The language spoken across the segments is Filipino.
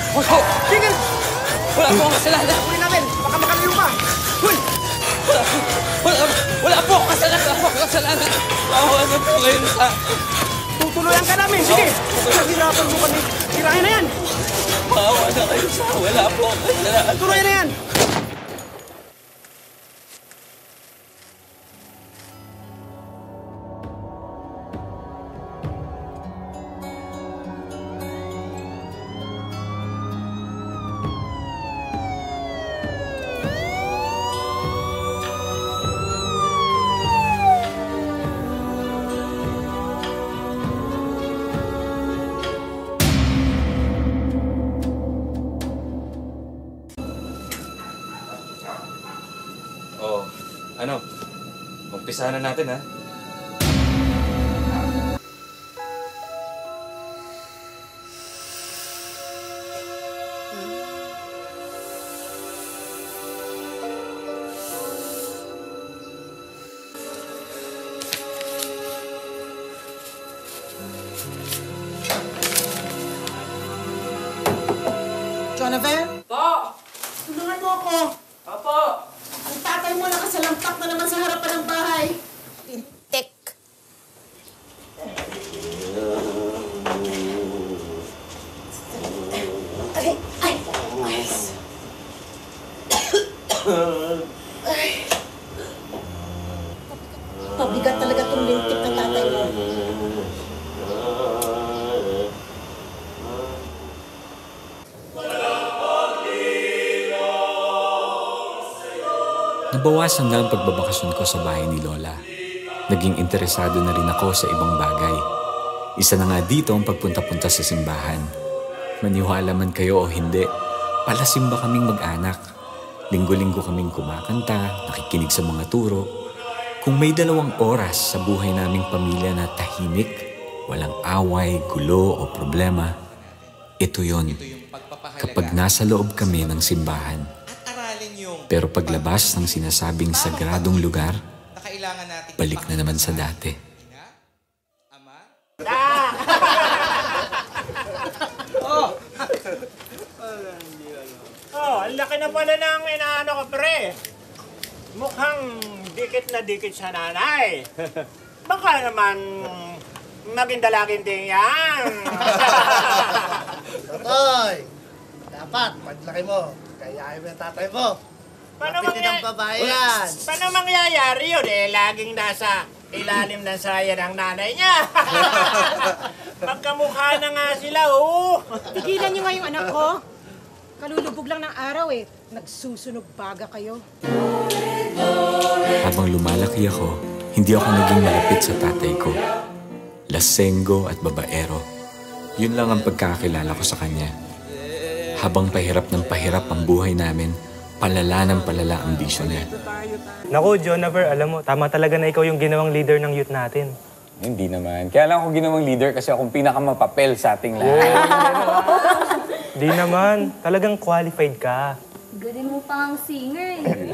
Hoy, ho! Tingin! Wala po akong kasalanan! Kunin namin! Baka makaliw pa! Hoy! Wala po akong kasalanan! Wala po akong kasalanan! Bawa na po ngayon sa... Tutuloyan ka namin! Sige! Hirapan mo kami! Sirahin na yan! Bawa na kayo sa... Wala po akong kasalanan! Tuloyan na yan! Oh, ano? Umpisahan na natin, ha? Jonathan? Po! Tulungan mo ako! Opo! Ang tatay mo nakasalampak na naman sa harapan ng bahay. Tintek. Ay! Ay! Ay! Pabigat talaga itong lintik ng tatay mo. Nabawasan na ang pagbabakasyon ko sa bahay ni Lola. Naging interesado na rin ako sa ibang bagay. Isa na nga dito ang pagpunta-punta sa simbahan. Maniwala man kayo o hindi, palasimba kaming mag-anak. Linggo-linggo kaming kumakanta, nakikinig sa mga turo. Kung may 2 oras sa buhay naming pamilya na tahimik, walang away, gulo o problema, ito yon. Kapag nasa loob kami ng simbahan. Pero paglabas ng sinasabing sagradong lugar, balik na naman sa dati. Ang laki na pala ng inaano ko, pre. Mukhang dikit na dikit sa nanay. Baka naman maging dalagin din yan. Totoy, dapat paglaki mo, kayahin mo yung tatay mo. Paano Kapitin ng babae yan. Paano mangyayari yun? Laging nasa ilalim ng saya ng nanay niya. Magkamukha na nga sila, oh. Tigilan niyo nga yung anak ko. Kalulubog lang ng araw eh. Nagsusunog baga kayo. Habang lumalaki ako, hindi ako naging malapit sa tatay ko. Lasenggo at babaero. Yun lang ang pagkakakilala ko sa kanya. Habang pahirap ng pahirap ang buhay namin, palala ng palala ang bisyo niya. Naku, Jonaver, alam mo, tama talaga na ikaw yung ginawang leader ng youth natin. Hindi naman. Kaya lang ako ginawang leader kasi akong pinakamapapel sa ating lahat. Di naman. Talagang qualified ka. Galing mo pa ang singer eh.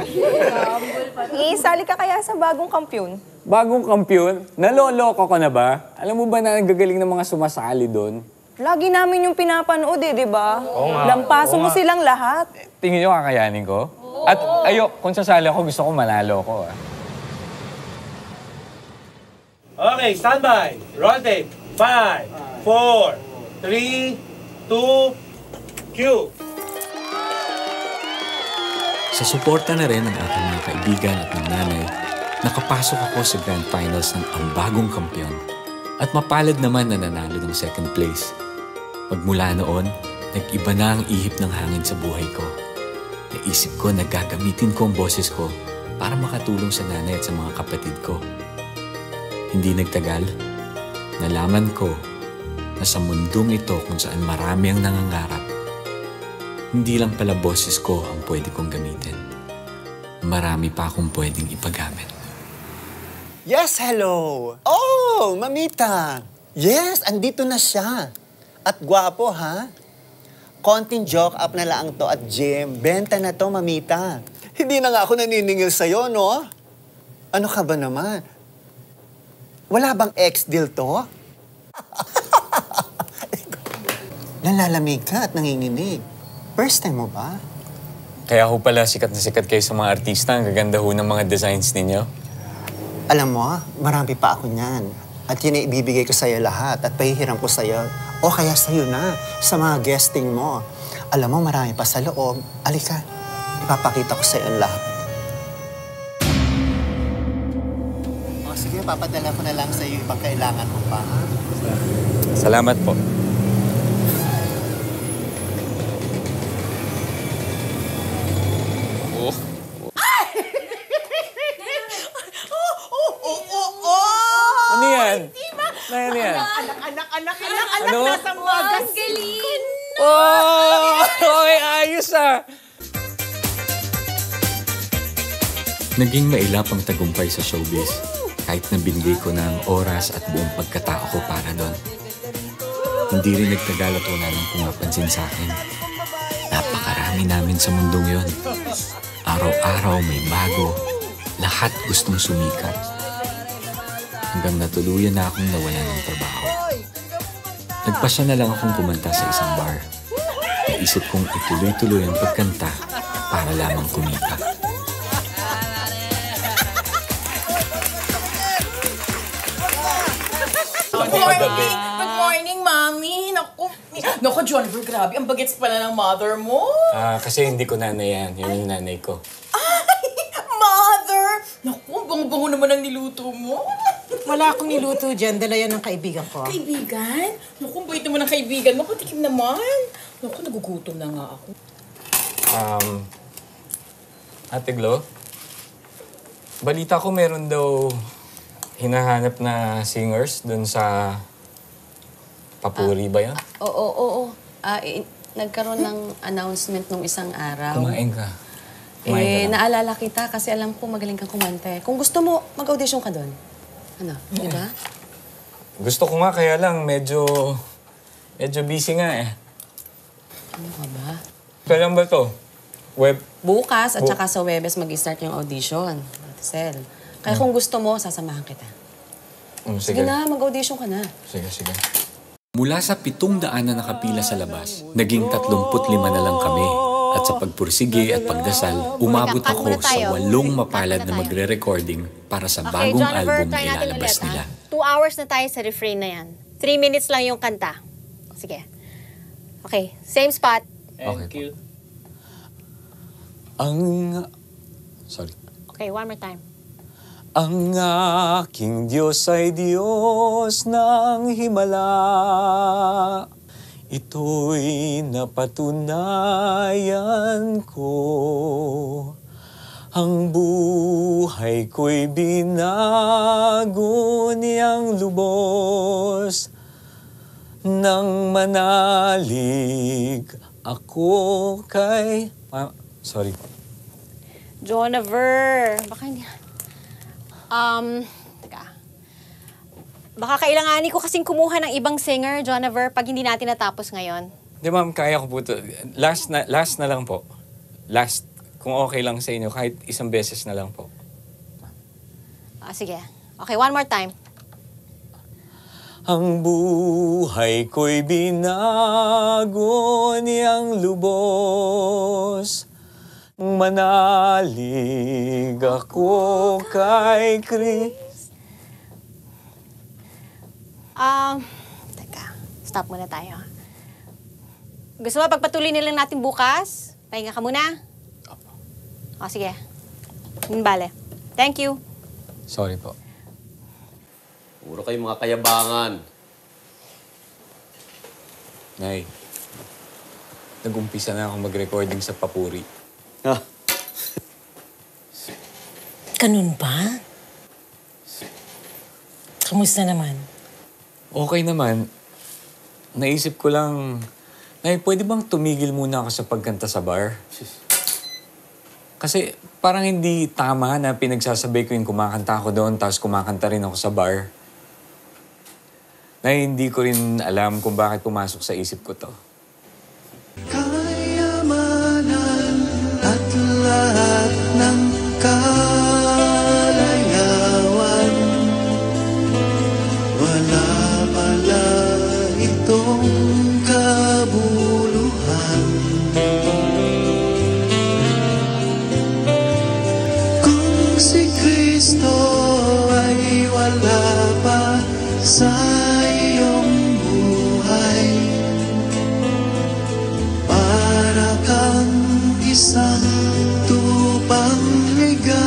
Isali ka kaya sa bagong kampyon? Bagong kampyon? Naloloko ko na ba? Alam mo ba na nagagaling ng mga sumasali doon? Lagi namin yung pinapanood eh, di ba? Oo nga. Lampaso mo silang lahat. Tingin nyo kakayanin ko? At ayok, kung sasali ako, gusto ko manalo ko. Okay, standby. Roll tape. 5, 4, 3, 2, cue. Sa suporta na rin ng aking mga kaibigan at ng nanay, nakapasok ako sa Grand Finals ng Ang Bagong Kampyon. At mapalad naman na nanalo ng 2nd place. Magmula noon, nag-iba na ang ihip ng hangin sa buhay ko. Naisip ko na gagamitin ko ang boses ko para makatulong sa nanay at sa mga kapatid ko. Hindi nagtagal, nalaman ko na sa mundong ito kung saan marami ang nangangarap, hindi lang pala boses ko ang pwede kong gamitin. Marami pa akong pwedeng ipagamit. Yes, hello! Oh, mamita! Yes, andito na siya. At gwapo, ha? Konting joke up na lang to at gym. Benta na to, mamita. Hindi na nga ako naniningil sa'yo, no? Ano ka ba naman? Wala bang ex-deal to? Nalalamig ka at nanginginig. First time mo ba? Kaya ho pala sikat na sikat kayo sa mga artista. Ang gaganda ho ng mga designs ninyo. Alam mo, marami pa ako niyan. At yun ay ibibigay ko sa'yo lahat at pahihiram ko sa'yo. O kaya sa'yo na, sa mga guesting mo. Alam mo, marami pa sa loob. Alika, ipapakita ko sa'yo ang lahat. O sige, papadala ko na lang sa'yo ibang kailangan mo pa. Salamat po. Ano yan? Ano yan? Anak, Ano? nasa wagas. Galing! Oh! Okay, ayos ah! Naging mailap ang tagumpay sa showbiz. Kahit na binigay ko na ang oras at buong pagkatao ko para doon. Hindi rin nagtagal at wala nang pumapansin sa akin. Napakarami namin sa mundong yon. Araw-araw may bago. Lahat gustong sumikat. Hanggang natuluyan na akong nawala ng trabaho. Nagpasya na lang akong kumanta sa isang bar. Naisip kong ituloy-tuloy ang pagkanta para lamang kumita. Good morning, Mami. Naku, Jonathan, grabe. Ang bagets pala ng mother mo. Kasi hindi ko nanay yan. Yun yung nanay ko. Ay, mother! Naku, ang bango-bango naman ang niluto mo. Wala akong niluto dyan. Dala yan ng kaibigan ko. Kaibigan? Naku, ang bait naman ng kaibigan mo. Patikim naman. Naku, nagugutom na nga ako. Ate Glo, balita ko meron daw hinahanap na singers dun sa Papuri ba yan? Oo. Nagkaroon ng announcement nung isang araw. Kumain ka. Naalala kita kasi alam ko magaling kang kumante. Kung gusto mo, mag-audition ka doon. Ano, di ba? Gusto ko nga, kaya lang medyo busy nga eh. Ano ka ba? Kailan ba to? Web? Bukas at saka sa Webes mag-start yung audition. Sel. Kaya kung gusto mo, sasamahan kita. Sige na, mag-audition ka na. Sige. Mula sa 700 na nakapila sa labas, naging 35 na lang kami. At sa pagpursige at pagdasal, umabot ako sa 8 mapalad na magre-recording para sa bagong album na ilalabas nila. 2 hours na tayo sa refrain na yan. 3 minutes lang yung kanta. Sige. Okay, same spot. Thank you. Sorry. Okay, one more time. Ang aking Diyos ay Diyos ng himala. Ito'y napatunayan ko. Ang buhay ko'y binago niyang lubos. Nang manalig ako kay... sorry. Jonaver, baka hindi... teka. Baka kailanganin ko kasing kumuha ng ibang singer, Jonaver, pag hindi natin natapos ngayon. Di ma'am, kaya ko po ito. Last na lang po. Last, kung okay lang sa inyo, kahit isang beses na lang po. Sige. Okay, one more time. Ang buhay ko'y binago niyang lubos. Manalig ako kay Chris. Teka. Stop muna tayo. Gusto mo pagpatuloy na lang natin bukas? Pahinga ka muna? O, sige. Bale. Thank you. Sorry po. Puro kayo mga kayabangan. Nay, nag-umpisa na ako mag-recording sa Papuri. Ganun ba? Kamusta naman? Okay naman. Naisip ko lang, Nay, pwede bang tumigil muna ako sa pagkanta sa bar? Kasi parang hindi tama na pinagsasabay ko yung kumakanta ako doon tapos kumakanta rin ako sa bar. Nay, hindi ko rin alam kung bakit pumasok sa isip ko to. Kayamanan at lahat ng kalayawan, wala pala itong kabuuan. si Kristo ay wala pa sa iyong buhay, para kang isang tupang ligaw.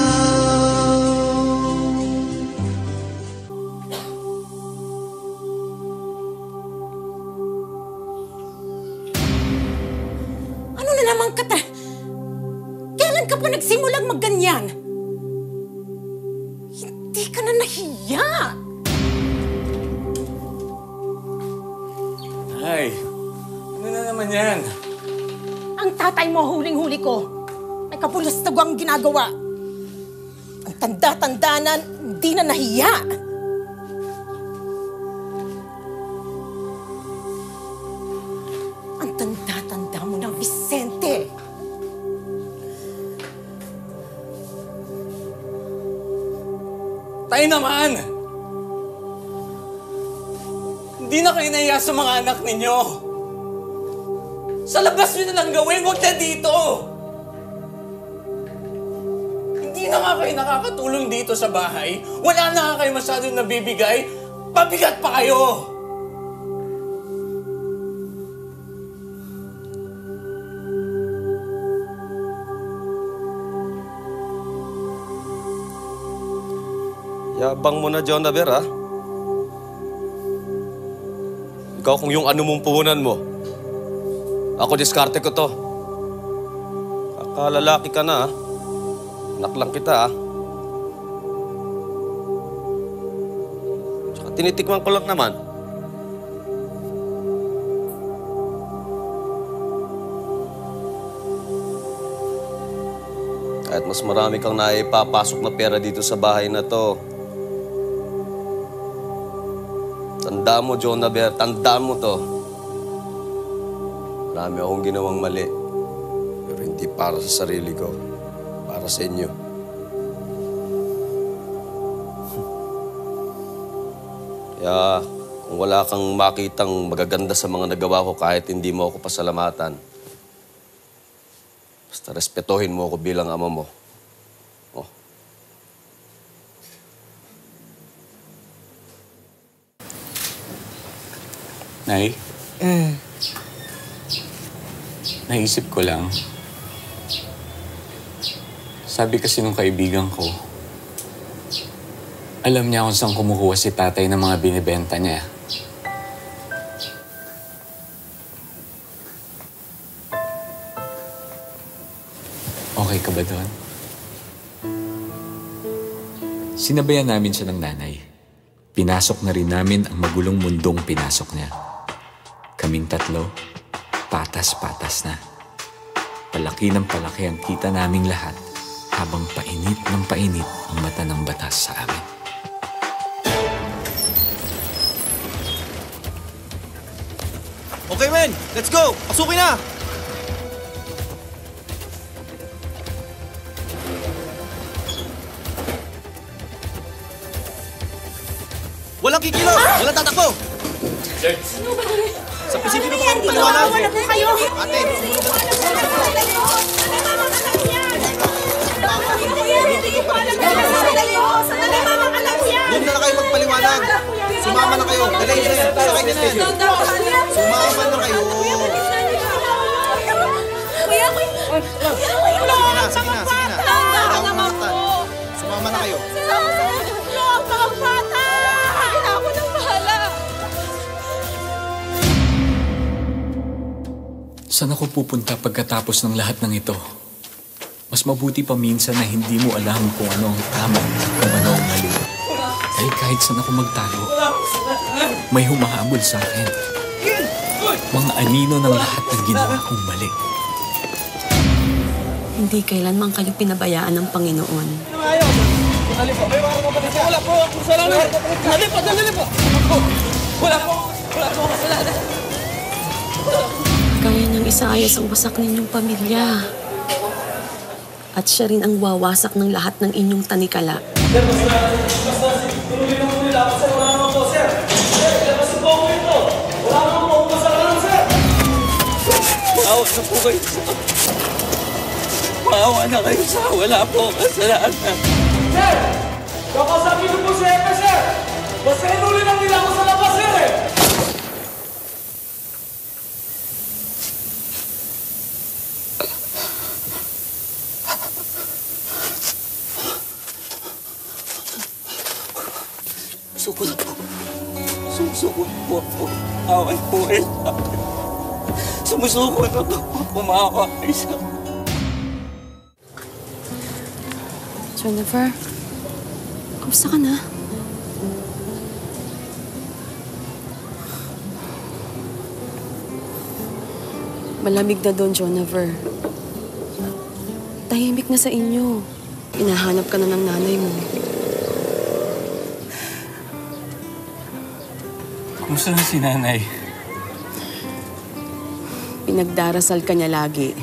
Ano na naman ka ta? Kailan ka pa nagsimulang magganyan? Hindi ka na nahiya. Ay, ano na naman yan? Ang tatay mo huling-huli ko. May kapulastagang ginagawa. Ang tanda-tanda na hindi na nahiya. Ang tanda-tanda mo ng Vicente. Tayo naman! Hindi na kayo nahiya sa mga anak ninyo. Sa labas nyo na lang gawin, huwag na dito! Hindi na nga kayo nakakatulong dito sa bahay. Wala na nga kayo masyadong nabibigay. Pabigat pa kayo! Yabang mo na, Jonaver, ha? Ikaw kung yung ano mong puhunan mo. Ako, diskarte ko to. Akalalaki ka na, ha? Anak lang kita, ha? Tsaka tinitikman ko lang naman. Kahit mas marami kang naipapasok na pera dito sa bahay na to. Tandaan mo, Jonaver, tandaan mo to. Marami akong ginawang mali. Pero hindi para sa sarili ko. Para sa inyo. Kaya kung wala kang makitang magaganda sa mga nagawa ko kahit hindi mo ako pasalamatan, basta respetuhin mo ako bilang ama mo. Oh. Nay? Naisip ko lang. Sabi kasi nung kaibigan ko, alam niya kung saan kumukuha si tatay ng mga binibenta niya. Okay ka ba doon? Sinabayan namin siya ng nanay. Pinasok na rin namin ang magulong mundong pinasok niya. Kaming tatlo, patas-patas na. Palaki ng palaki ang kita naming lahat habang painit ng painit ang mata ng batas sa amin. Okay, men! Let's go! Pasukin na! Walang kikilos! Walang tatakbo! Sa pisipin mo kami paliwanag! Wala po kayo! Ate! Doon na kayo magpaliwanag! Sumama na kayo! Dalayin na yan! Sakay na yan! Sumama na kayo! Sige na! Sumama na kayo! Saan ako pupunta pagkatapos ng lahat ng ito? Mas mabuti pa minsan na hindi mo alam kung ano ang tama kung ano ang mali. Dahil kahit saan ako magtago, may humahabol sa akin. Mga anino ng lahat ng ginawa kong mali. Hindi kailanman kayo pinabayaan ng Panginoon. Wala po akong kasalanan. Dali po. Wala po akong kasalanan. Kaya niyang isaayos ang wasak ninyong pamilya. At siya rin ang wawasak ng lahat ng inyong tanikala. Sir, basta tuloy lang po nila. Kasi wala naman po, sir. Labas po ako ito. Wala naman po akong kasalanan, sir. Maawa na po kayo sa... Maawa na kayo sa wala po akong kasalanan. Sir! Kakasabi niyo po si Epe, sir! Basta inuli lang nila ako sa labas, sir eh! Sumusuko na po. Sumusuko po ako. Away po eh. Sumusuko na po. Kumakaway sa... Jennifer, kamusta ka na? Malamig na doon, Jennifer. Tahimik na sa inyo. Hinahanap ka na ng nanay mo. Kumusta na si nanay? Pinagdarasal ka niya lagi.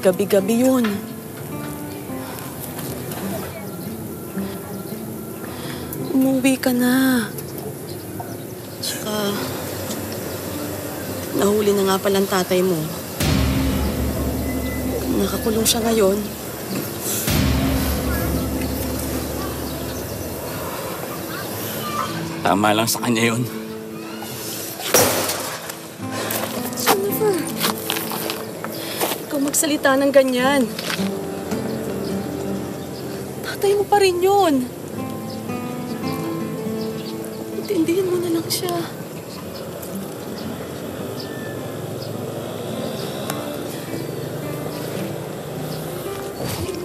Gabi-gabi yun. Umuwi ka na. Tsaka, nahuli na nga palang tatay mo. Nakakulong siya ngayon. Tama lang sa kanya yun. Jennifer, ikaw magsalita ng ganyan. Tatay mo pa rin yun. Intindihin mo na lang siya.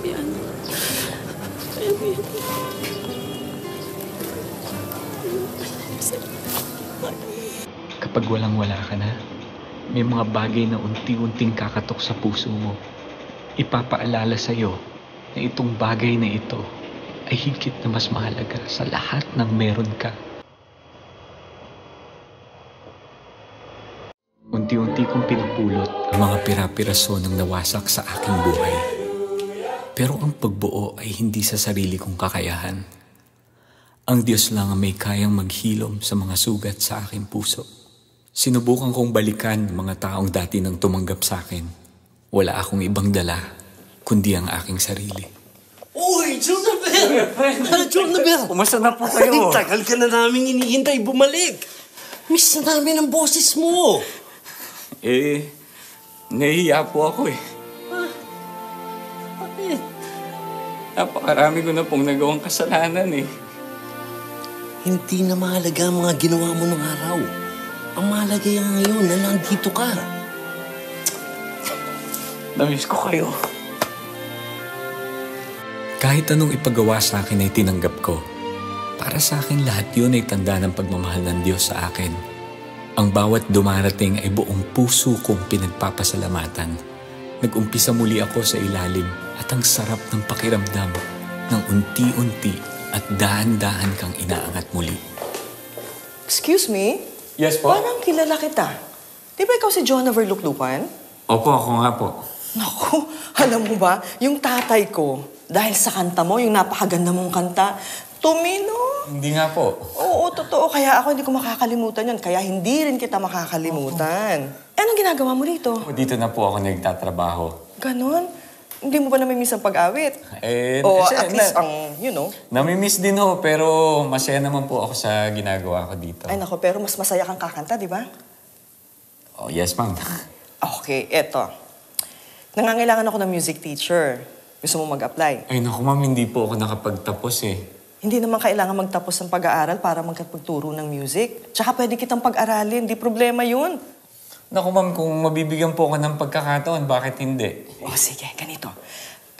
Yan. Ayan mo yan. Kapag walang-wala ka na, may mga bagay na unti-unting kakatok sa puso mo. Ipapaalala sa'yo na itong bagay na ito ay higit na mas mahalaga sa lahat ng meron ka. Unti-unti kong pinupulot ang mga pira-piraso ng nawasak sa aking buhay. Pero ang pagbuo ay hindi sa sarili kong kakayahan. Ang Diyos lang ang may kayang maghilom sa mga sugat sa aking puso. Sinubukan kong balikan ang mga taong dati nang tumanggap sa akin. Wala akong ibang dala, kundi ang aking sarili. Uy, Jonabel! Jonabel! Kumusta na po kayo? Tagal ka na namin hinihintay bumalik. Miss na namin ang boses mo. Nahihiya po ako eh. Bakit? Napakarami ko na pong nagawang kasalanan eh. Hindi na mahalaga ang mga ginawa mo nung araw. Ang mahalaga yan ngayon na nandito ka. Namiss ko kayo. Kahit anong ipagawa sa akin ay tinanggap ko. Para sa akin lahat yun ay tanda ng pagmamahal ng Diyos sa akin. Ang bawat dumarating ay buong puso kong pinagpapasalamatan. Nag-umpisa muli ako sa ilalim at ang sarap ng pakiramdam ng unti-unti at dahan-dahan kang inaangat muli. Excuse me? Yes po? Parang kilala kita. Di ba ikaw si Jonathan Luklukan? Opo, ako nga po. Naku, alam mo ba, yung tatay ko, dahil sa kanta mo, yung napakaganda mong kanta, tumino. Hindi nga po. Oo, totoo. Kaya ako hindi ko makakalimutan yun. Kaya hindi rin kita makakalimutan. Anong ginagawa mo dito? Dito na po ako nagtatrabaho. Ganon? Hindi mo ba namimiss ang pag-awit? O at least ang, you know. Namimiss din ho, pero masaya naman po ako sa ginagawa ko dito. Ay nako, pero mas masaya kang kakanta, di ba? Oh, yes, ma'am. Okay, eto. Nangangailangan ako ng music teacher. Gusto mo mag-apply? Ay naku, ma'am, hindi po ako nakapagtapos eh. Hindi naman kailangan magtapos ng pag-aaral para magkapagturo ng music. Tsaka pwede kitang pag-aralin, di problema yun. Naku, ma'am, kung mabibigyan po ako ng pagkakataon, bakit hindi? O sige, ganito.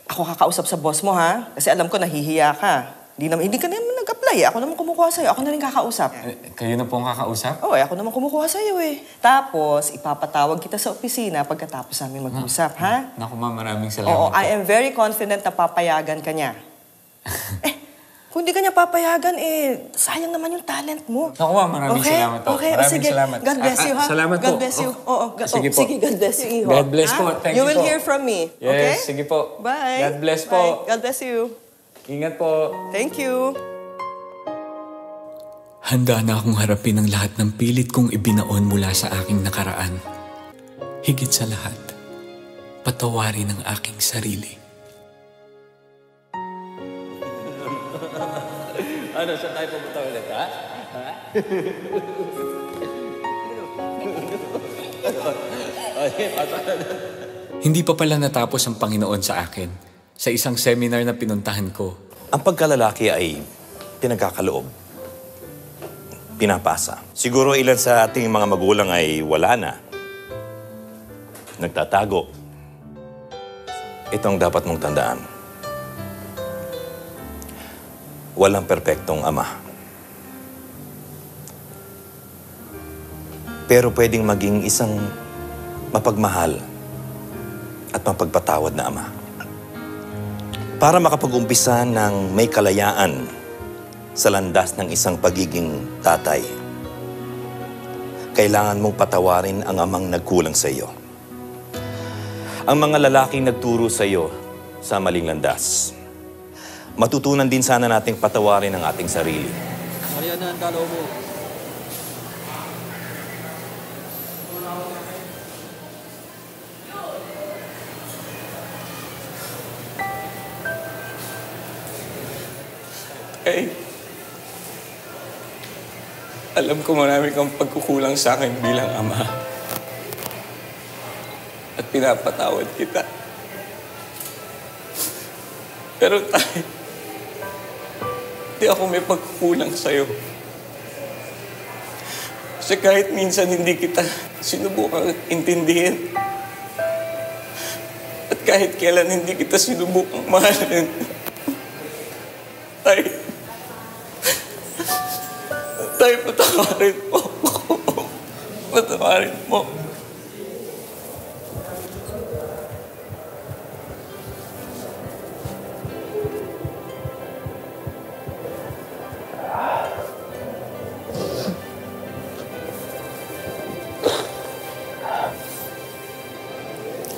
Ako kakausap sa boss mo, ha? Kasi alam ko nahihiya ka. Hindi ka naman nag-apply. Ako naman kumukuha sa'yo. Ako na rin kakausap. Kayo na po ang kakausap? Oo, ako naman kumukuha sa'yo eh. Tapos, ipapatawag kita sa opisina pagkatapos namin mag-usap, ha? Naku, ma'am, maraming salamat Oo, po. I am very confident na papayagan ka niya. Kung di ka niya papayagan, sayang naman yung talent mo. Naku, ma'am, maraming salamat po. Okay, Maraming sige. salamat. God bless you, ha? Salamat po. God bless you. Oo, Sige po. Sige, God bless you, iho. God bless po. Thank you You will po. hear from me, Yes, okay? sige po. Bye. God bless Bye. po. God bless you. Ingat po. Thank you. Handa na akong harapin ang lahat ng pilit kong ibinaon mula sa aking nakaraan. Higit sa lahat, patawarin ang aking sarili. Ano, saan tayo pumunta ulit, ha? Ha? Hindi pa pala natapos ang Panginoon sa akin sa isang seminar na pinuntahan ko. Ang pagkalalaki ay pinagkakaloob, pinapasa. Siguro ilan sa ating mga magulang ay wala na, nagtatago. Ito ang dapat mong tandaan. Walang perpektong ama. Pero pwedeng maging isang mapagmahal at mapagpatawad na ama. Para makapag-umpisa ng may kalayaan sa landas ng isang pagiging tatay, kailangan mong patawarin ang amang nagkulang sa iyo. Ang mga lalaking nagturo sa iyo sa maling landas. Matutunan din sana nating patawarin ang ating sarili. Mariana, ang kalaw mo. Hey, alam ko marami kang pagkukulang sa akin bilang ama. At pinapatawad kita. Pero tayo, di ako may pagkukulang sa'yo. Kasi kahit minsan hindi kita sinubukang intindihin. At kahit kailan hindi kita sinubukang mahalin. Tayo, patawarin mo. Patawarin mo.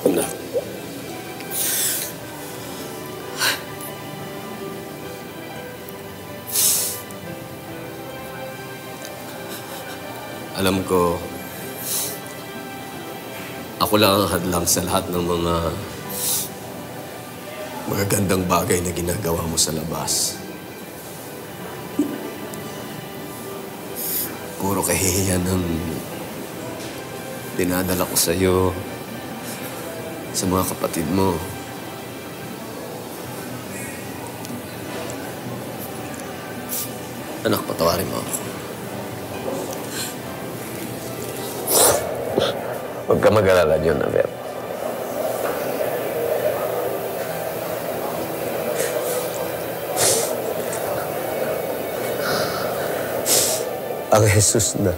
Anak. Alam ko, ako lang ang hadlang sa lahat ng mga magagandang bagay na ginagawa mo sa labas. Puro kahihiyan ng dinadala ko sa'yo, sa mga kapatid mo. Anak, patawarin mo ako. Huwag ka mag-alala, John Abel. Ang Jesus na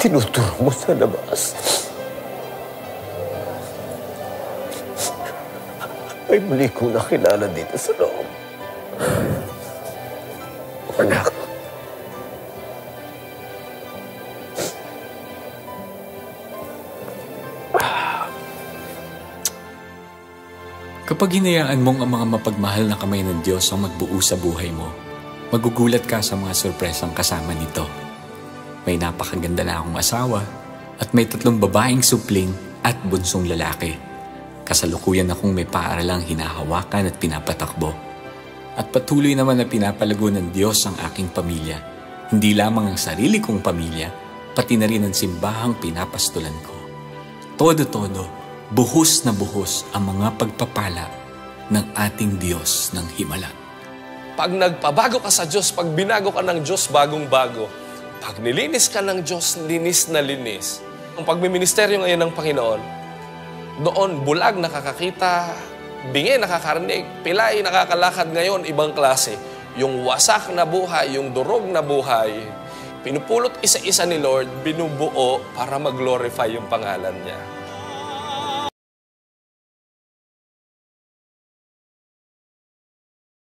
tinuturo mo sa labas ay muli kong nakilala dito sa loob. Anak. Kapag hinayaan mong ang mga mapagmahal na kamay ng Diyos ang magbuo sa buhay mo, magugulat ka sa mga sorpresang kasama nito. May napakaganda na akong asawa at may 3 babaeng supling at bunsong lalaki. Kasalukuyan akong may paaralang hinahawakan at pinapatakbo. At patuloy naman na pinapalago ng Diyos ang aking pamilya. Hindi lamang ang sarili kong pamilya, pati na rin ang simbahang pinapastulan ko. Todo-todo, buhos na buhos ang mga pagpapala ng ating Diyos ng Himala. Pag nagpabago ka sa Diyos, pag binago ka ng Diyos, bagong-bago. Pag nilinis ka ng Diyos, linis na linis. Ang pagmiministeryo ngayon ng Panginoon, doon bulag nakakakita, bingi nakakarinig, pilay nakakalakad ngayon, ibang klase. Yung wasak na buhay, yung durog na buhay, pinupulot isa-isa ni Lord, binubuo para mag-glorify yung pangalan niya.